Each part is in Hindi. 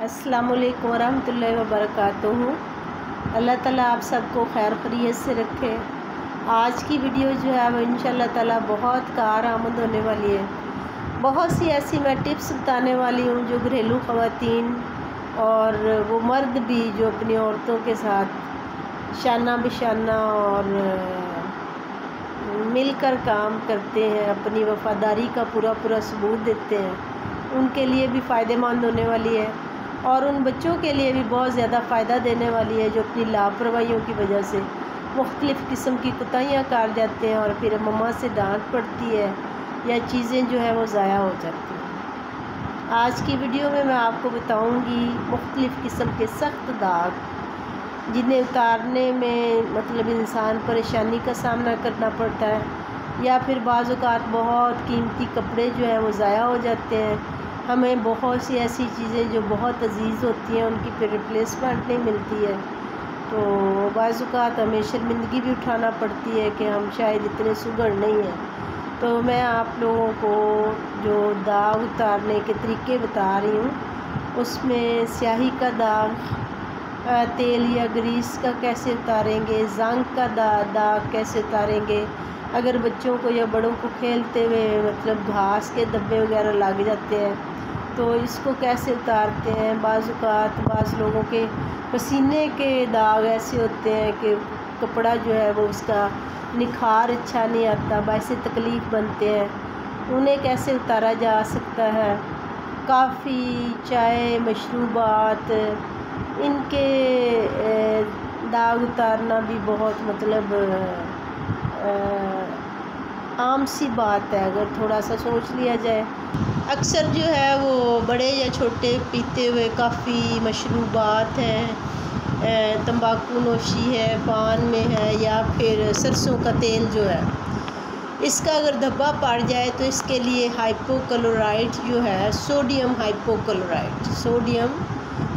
अस्सलामुअलैकुम वरहमतुल्लाहि वबरकातुहू। अल्लाह ताला आप सबको खैर खैरियत से रखे। आज की वीडियो जो है वो इंशाल्लाह ताला बहुत कारआमद होने वाली है। बहुत सी ऐसी मैं टिप्स बताने वाली हूँ जो घरेलू ख़वातीन और वो मर्द भी जो अपनी औरतों के साथ शाना बिशाना और मिलकर काम करते हैं, अपनी वफ़ादारी का पूरा पूरा सबूत देते हैं, उनके लिए भी फ़ायदेमंद होने वाली है और उन बच्चों के लिए भी बहुत ज़्यादा फ़ायदा देने वाली है जो अपनी लापरवाहियों की वजह से मुख्तलिफ़ किस्म की कोताहियाँ कर जाते हैं और फिर मम्मा से डांट पड़ती है या चीज़ें जो है वो ज़ाया हो जाती हैं। आज की वीडियो में मैं आपको बताऊंगी मुख्तलिफ़ किस्म के सख्त दाग जिन्हें उतारने में मतलब इंसान परेशानी का सामना करना पड़ता है या फिर बाज़ औक़ात बहुत कीमती कपड़े जो हैं वो ज़ाया हो जाते हैं। हमें बहुत सी ऐसी चीज़ें जो बहुत अजीज़ होती हैं उनकी फिर रिप्लेसमेंट नहीं मिलती है, तो बाज़ औक़ात हमें शर्मिंदगी भी उठाना पड़ती है कि हम शायद इतने सुघड़ नहीं हैं। तो मैं आप लोगों को जो दाग उतारने के तरीके बता रही हूँ उसमें स्याही का दाग तेल या ग्रीस का कैसे उतारेंगे, जंग का दाग कैसे उतारेंगे, अगर बच्चों को या बड़ों को खेलते हुए मतलब घास के धब्बे वगैरह लग जाते हैं तो इसको कैसे उतारते हैं। बाज़ औक़ात बाज़ लोगों के पसीने के दाग ऐसे होते हैं कि कपड़ा जो है वो उसका निखार अच्छा नहीं आता, बाइसे तकलीफ़ बनते हैं, उन्हें कैसे उतारा जा सकता है। काफ़ी, चाय, मशरूबात, इनके दाग उतारना भी बहुत मतलब आम सी बात है अगर थोड़ा सा सोच लिया जाए। अक्सर जो है वो बड़े या छोटे पीते हुए काफ़ी मशरूबात हैं, तंबाकू नोशी है, पान में है या फिर सरसों का तेल जो है इसका अगर धब्बा पड़ जाए तो इसके लिए हाइपोक्लोराइट जो है सोडियम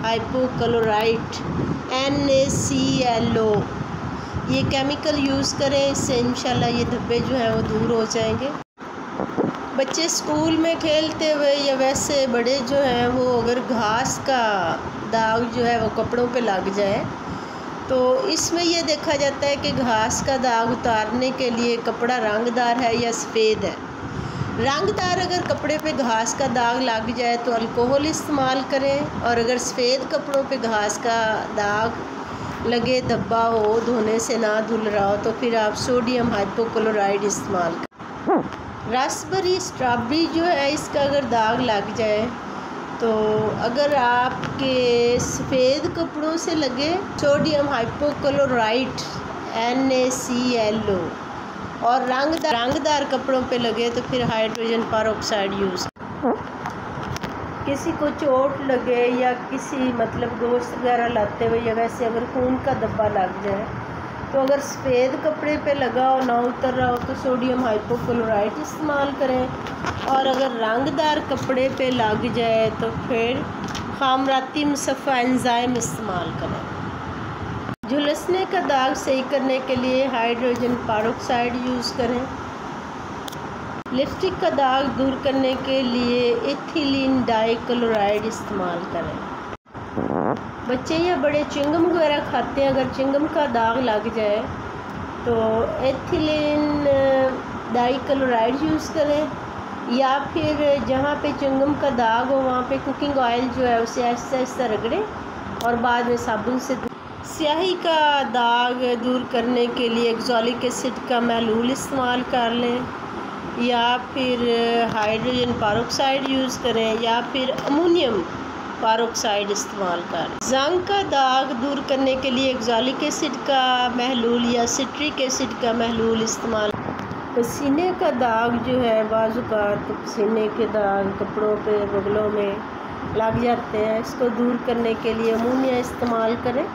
हाइपोक्लोराइट NaClO ये केमिकल यूज़ करें, इससे इंशाल्लाह ये धब्बे जो हैं वो दूर हो जाएंगे। बच्चे स्कूल में खेलते हुए या वैसे बड़े जो हैं वो अगर घास का दाग जो है वो कपड़ों पे लग जाए तो इसमें यह देखा जाता है कि घास का दाग उतारने के लिए कपड़ा रंगदार है या सफ़ेद है। रंगदार अगर कपड़े पे घास का दाग लग जाए तो अल्कोहल इस्तेमाल करें और अगर सफ़ेद कपड़ों पे घास का दाग लगे, धब्बा हो, धोने से ना धुल रहा हो तो फिर आप सोडियम हाइपोक्लोराइड इस्तेमाल करें। रास्पबेरी, स्ट्रॉबेरी जो है इसका अगर दाग लग जाए तो अगर आपके सफ़ेद कपड़ों से लगे सोडियम हाइपोक्लोराइट NaClO और रंगदार कपड़ों पे लगे तो फिर हाइड्रोजन पेरोक्साइड यूज़। किसी को चोट लगे या किसी मतलब दोस्त वगैरह लाते हुए या वैसे अगर खून का धब्बा लग जाए तो अगर सफ़ेद कपड़े पे लगा हो ना उतर रहा हो तो सोडियम हाइपोक्लोराइट इस्तेमाल करें और अगर रंगदार कपड़े पे लग जाए तो फिर खामराती मुसफ़ा एंजाइम इस्तेमाल करें। झुलसने का दाग सही करने के लिए हाइड्रोजन पेरोक्साइड यूज़ करें। लिपस्टिक का दाग दूर करने के लिए एथिलीन डाइक्लोराइड इस्तेमाल करें। बच्चे या बड़े चिंगम वगैरह खाते हैं, अगर चिंगम का दाग लग जाए तो एथिलीन डाइक्लोराइड यूज़ करें या फिर जहाँ पे चिंगम का दाग हो वहाँ पे कुकिंग ऑयल जो है उसे ऐसा ऐसा रगड़ें और बाद में साबुन से। स्याही का दाग दूर करने के लिए एक्जॉलिक एसिड का महलूल इस्तेमाल कर लें या फिर हाइड्रोजन पेरोक्साइड यूज़ करें या फिर अमोनियम पेरोक्साइड इस्तेमाल करें। जंग का दाग दूर करने के लिए एक्जॉलिक एसिड का महलूल या सिट्रिक एसिड का महलूल इस्तेमाल। पसीने का दाग जो है बाज़ औक़ात पसीने के दाग कपड़ों पे बगलों में लग जाते हैं, इसको दूर करने के लिए अमोनिया इस्तेमाल करें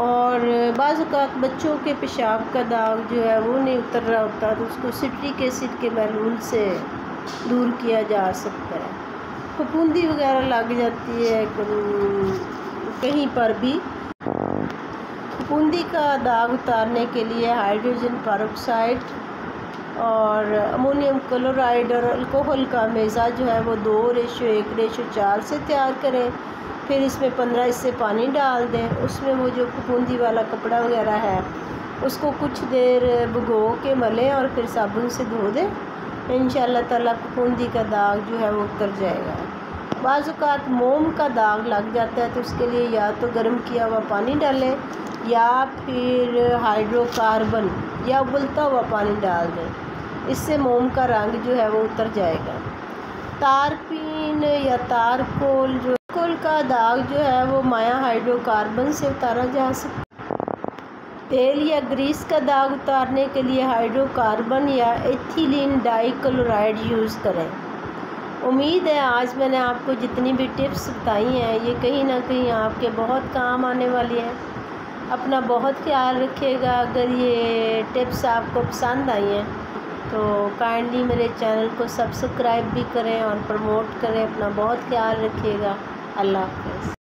और बाज़ औक़ात बच्चों के पेशाब का दाग जो है वो नहीं उतर रहा होता तो उसको सिट्रिक एसिड के महलूल से दूर किया जा सकता है। फफूंदी वगैरह लग जाती है कहीं पर भी, फफूंदी का दाग उतारने के लिए हाइड्रोजन पेरोक्साइड और अमोनियम क्लोराइड और अल्कोहल का मेज़ा जो है वो 2:1:4 से तैयार करें। फिर इसमें 15 हिस्से पानी डाल दें। उसमें वो जो फफूंदी वाला कपड़ा वगैरह है उसको कुछ देर भिगो के मलें और फिर साबुन से धो दें। इंशाअल्लाह ताला फफूंदी का दाग जो है वो उतर जाएगा। बाज़ औक़ात मोम का दाग लग जाता है तो उसके लिए या तो गर्म किया हुआ पानी डालें या फिर हाइड्रोकार्बन या उबलता हुआ पानी डाल दें। इससे मोम का रंग जो है वो उतर जाएगा। तारपीन या तारकोल का दाग जो है वो माया हाइड्रोकार्बन से उतारा जा सकता है। तेल या ग्रीस का दाग उतारने के लिए हाइड्रोकार्बन या एथिलीन डाइक्लोराइड यूज़ करें। उम्मीद है आज मैंने आपको जितनी भी टिप्स बताई हैं ये कहीं ना कहीं आपके बहुत काम आने वाली हैं। अपना बहुत ख्याल रखिएगा। अगर ये टिप्स आपको पसंद आई हैं तो काइंडली मेरे चैनल को सब्सक्राइब भी करें और प्रमोट करें। अपना बहुत ख्याल रखिएगा। अल्लाह हाफ़िज़।